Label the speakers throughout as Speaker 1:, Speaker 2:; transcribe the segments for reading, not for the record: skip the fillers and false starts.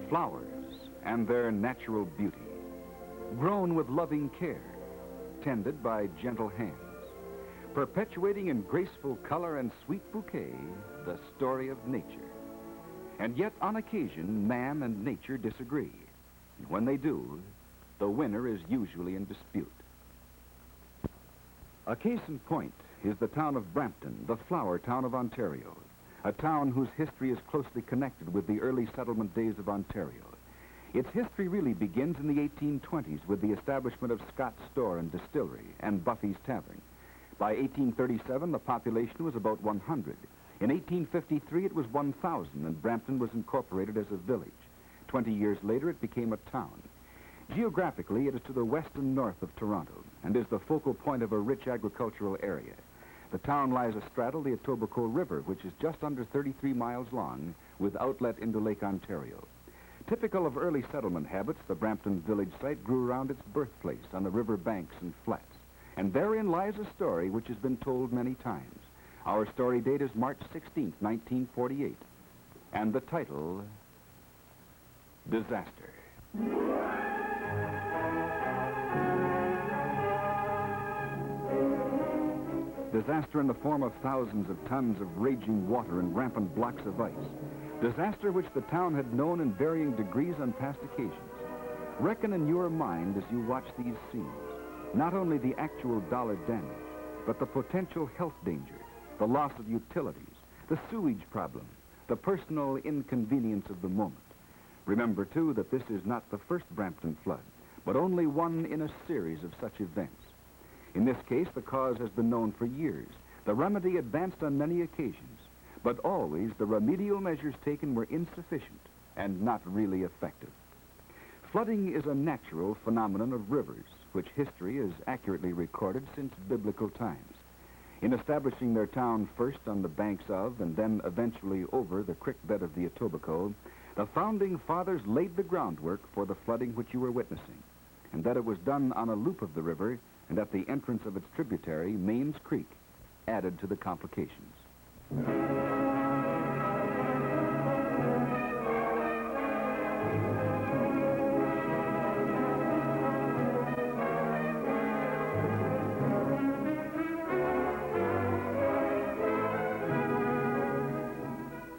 Speaker 1: Flowers and their natural beauty, grown with loving care, tended by gentle hands, perpetuating in graceful color and sweet bouquet the story of nature. And yet, on occasion, man and nature disagree. And when they do, the winner is usually in dispute. A case in point is the town of Brampton, the flower town of Ontario, a town whose history is closely connected with the early settlement days of Ontario. Its history really begins in the 1820s with the establishment of Scott's Store and Distillery and Buffy's Tavern. By 1837, the population was about 100. In 1853, it was 1,000, and Brampton was incorporated as a village. 20 years later, it became a town. Geographically, it is to the west and north of Toronto and is the focal point of a rich agricultural area. The town lies astraddle the Etobicoke River, which is just under 33 miles long, with outlet into Lake Ontario. Typical of early settlement habits, the Brampton village site grew around its birthplace on the river banks and flats. And therein lies a story which has been told many times. Our story date is March 16, 1948. And the title, Disaster. Disaster in the form of thousands of tons of raging water and rampant blocks of ice. Disaster which the town had known in varying degrees on past occasions. Reckon in your mind as you watch these scenes, not only the actual dollar damage, but the potential health danger, the loss of utilities, the sewage problem, the personal inconvenience of the moment. Remember, too, that this is not the first Brampton flood, but only one in a series of such events. In this case, the cause has been known for years, the remedy advanced on many occasions, but always the remedial measures taken were insufficient and not really effective. Flooding is a natural phenomenon of rivers, which history has accurately recorded since biblical times. In establishing their town first on the banks of and then eventually over the creek bed of the Etobicoke, the founding fathers laid the groundwork for the flooding which you were witnessing, and that it was done on a loop of the river and at the entrance of its tributary, Mains Creek, added to the complications.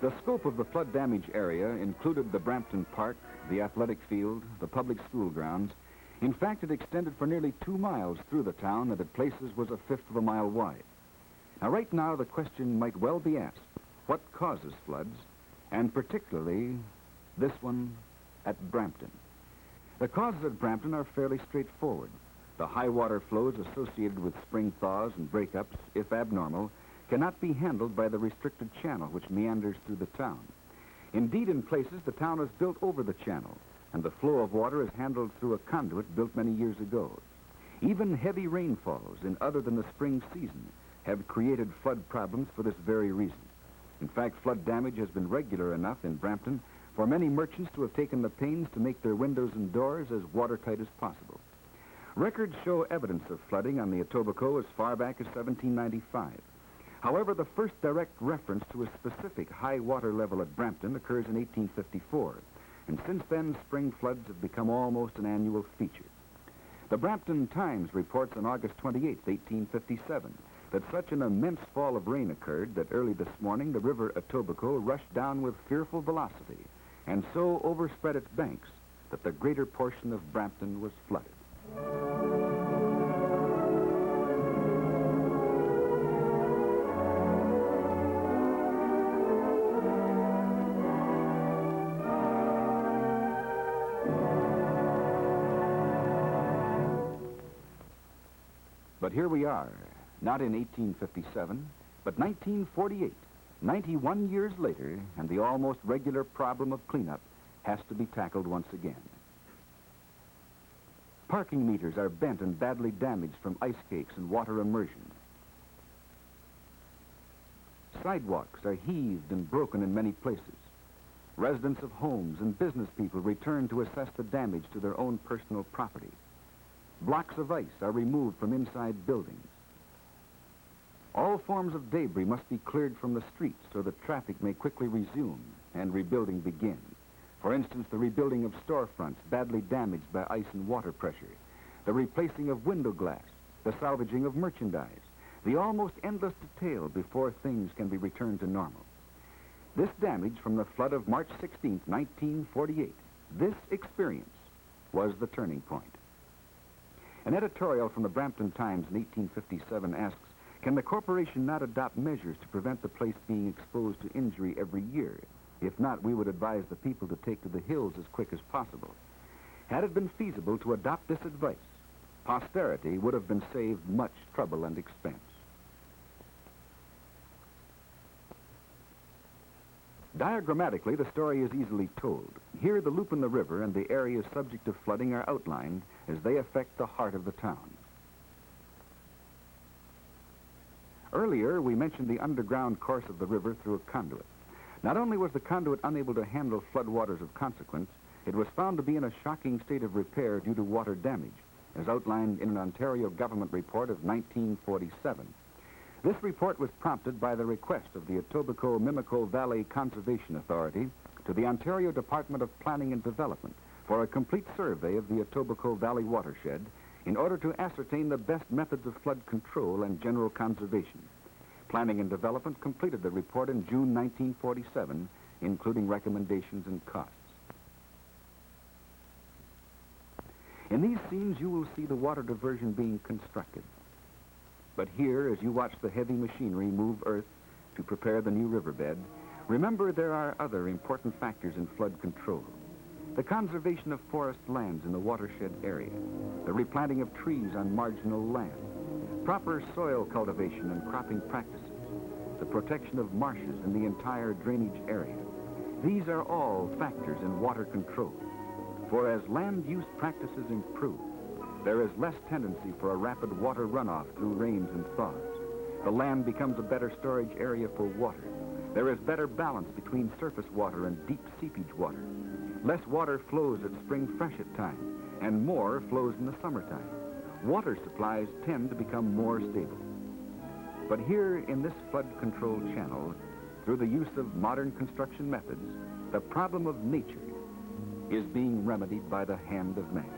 Speaker 1: The scope of the flood damage area included the Brampton Park, the athletic field, the public school grounds. In fact, it extended for nearly 2 miles through the town and at places was a fifth of a mile wide. Now, right now, the question might well be asked, what causes floods, and particularly this one at Brampton? The causes at Brampton are fairly straightforward. The high water flows associated with spring thaws and breakups, if abnormal, cannot be handled by the restricted channel which meanders through the town. Indeed, in places, the town is built over the channel, and the flow of water is handled through a conduit built many years ago. Even heavy rainfalls in other than the spring season have created flood problems for this very reason. In fact, flood damage has been regular enough in Brampton for many merchants to have taken the pains to make their windows and doors as watertight as possible. Records show evidence of flooding on the Etobicoke as far back as 1795. However, the first direct reference to a specific high water level at Brampton occurs in 1854, and since then, spring floods have become almost an annual feature. The Brampton Times reports on August 28, 1857, that such an immense fall of rain occurred that early this morning the river Etobicoke rushed down with fearful velocity, and so overspread its banks that the greater portion of Brampton was flooded. But here we are, not in 1857, but 1948, 91 years later, and the almost regular problem of cleanup has to be tackled once again. Parking meters are bent and badly damaged from ice cakes and water immersion. Sidewalks are heaved and broken in many places. Residents of homes and business people return to assess the damage to their own personal property. Blocks of ice are removed from inside buildings. All forms of debris must be cleared from the streets so that traffic may quickly resume and rebuilding begin. For instance, the rebuilding of storefronts badly damaged by ice and water pressure, the replacing of window glass, the salvaging of merchandise, the almost endless detail before things can be returned to normal. This damage from the flood of March 16, 1948, this experience was the turning point. An editorial from the Brampton Times in 1857 asks, can the corporation not adopt measures to prevent the place being exposed to injury every year? If not, we would advise the people to take to the hills as quick as possible. Had it been feasible to adopt this advice, posterity would have been saved much trouble and expense. Diagrammatically, the story is easily told. Here, the loop in the river and the areas subject to flooding are outlined as they affect the heart of the town. Earlier, we mentioned the underground course of the river through a conduit. Not only was the conduit unable to handle floodwaters of consequence, it was found to be in a shocking state of repair due to water damage, as outlined in an Ontario government report of 1947. This report was prompted by the request of the Etobicoke-Mimico Valley Conservation Authority to the Ontario Department of Planning and Development for a complete survey of the Etobicoke Valley watershed in order to ascertain the best methods of flood control and general conservation. Planning and Development completed the report in June 1947, including recommendations and costs. In these scenes, you will see the water diversion being constructed. But here, as you watch the heavy machinery move earth to prepare the new riverbed, remember there are other important factors in flood control. The conservation of forest lands in the watershed area, the replanting of trees on marginal land, proper soil cultivation and cropping practices, the protection of marshes in the entire drainage area. These are all factors in water control. For as land use practices improve, there is less tendency for a rapid water runoff through rains and thaws. The land becomes a better storage area for water. There is better balance between surface water and deep seepage water. Less water flows at spring freshet time, and more flows in the summertime. Water supplies tend to become more stable. But here in this flood control channel, through the use of modern construction methods, the problem of nature is being remedied by the hand of man.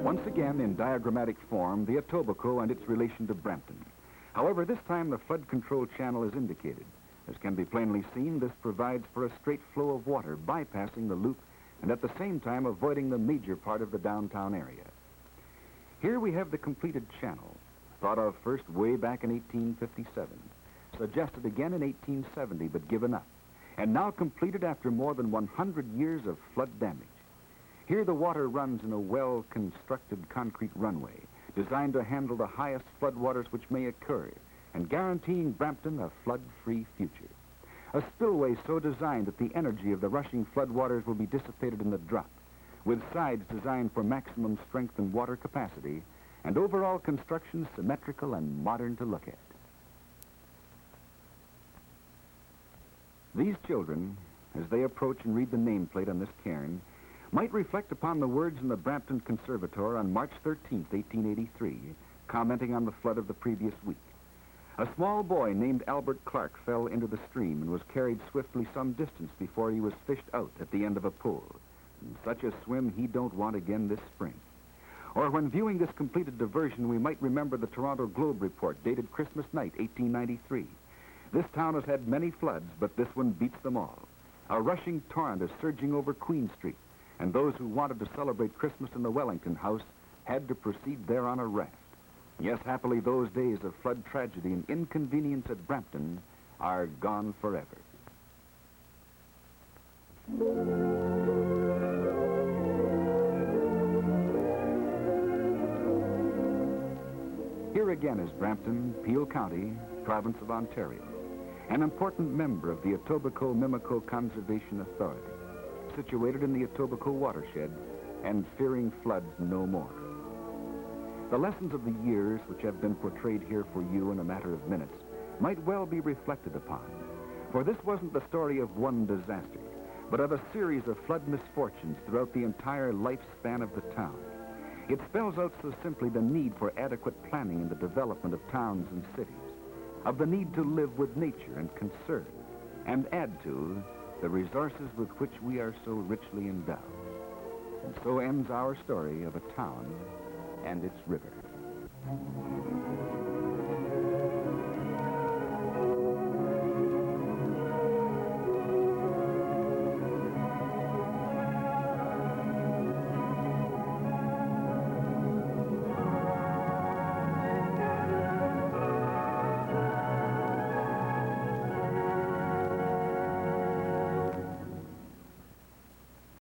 Speaker 1: Once again, in diagrammatic form, the Etobicoke and its relation to Brampton. However, this time the flood control channel is indicated. As can be plainly seen, this provides for a straight flow of water, bypassing the loop and at the same time avoiding the major part of the downtown area. Here we have the completed channel, thought of first way back in 1857, suggested again in 1870 but given up, and now completed after more than 100 years of flood damage. Here the water runs in a well-constructed concrete runway designed to handle the highest floodwaters which may occur and guaranteeing Brampton a flood-free future. A spillway so designed that the energy of the rushing floodwaters will be dissipated in the drop, with sides designed for maximum strength and water capacity, and overall construction symmetrical and modern to look at. These children, as they approach and read the nameplate on this cairn, might reflect upon the words in the Brampton Conservatoire on March 13, 1883, commenting on the flood of the previous week. A small boy named Albert Clark fell into the stream and was carried swiftly some distance before he was fished out at the end of a pool. And such a swim he don't want again this spring. Or when viewing this completed diversion, we might remember the Toronto Globe report dated Christmas night, 1893. This town has had many floods, but this one beats them all. A rushing torrent is surging over Queen Street, and those who wanted to celebrate Christmas in the Wellington House had to proceed there on a raft. Yes, happily, those days of flood tragedy and inconvenience at Brampton are gone forever. Here again is Brampton, Peel County, province of Ontario, an important member of the Etobicoke-Mimico Conservation Authority. situated in the Etobicoke watershed and fearing floods no more. The lessons of the years which have been portrayed here for you in a matter of minutes might well be reflected upon, for this wasn't the story of one disaster, but of a series of flood misfortunes throughout the entire lifespan of the town. It spells out so simply the need for adequate planning in the development of towns and cities, of the need to live with nature and conserve, and add to the resources with which we are so richly endowed. And so ends our story of a town and its river.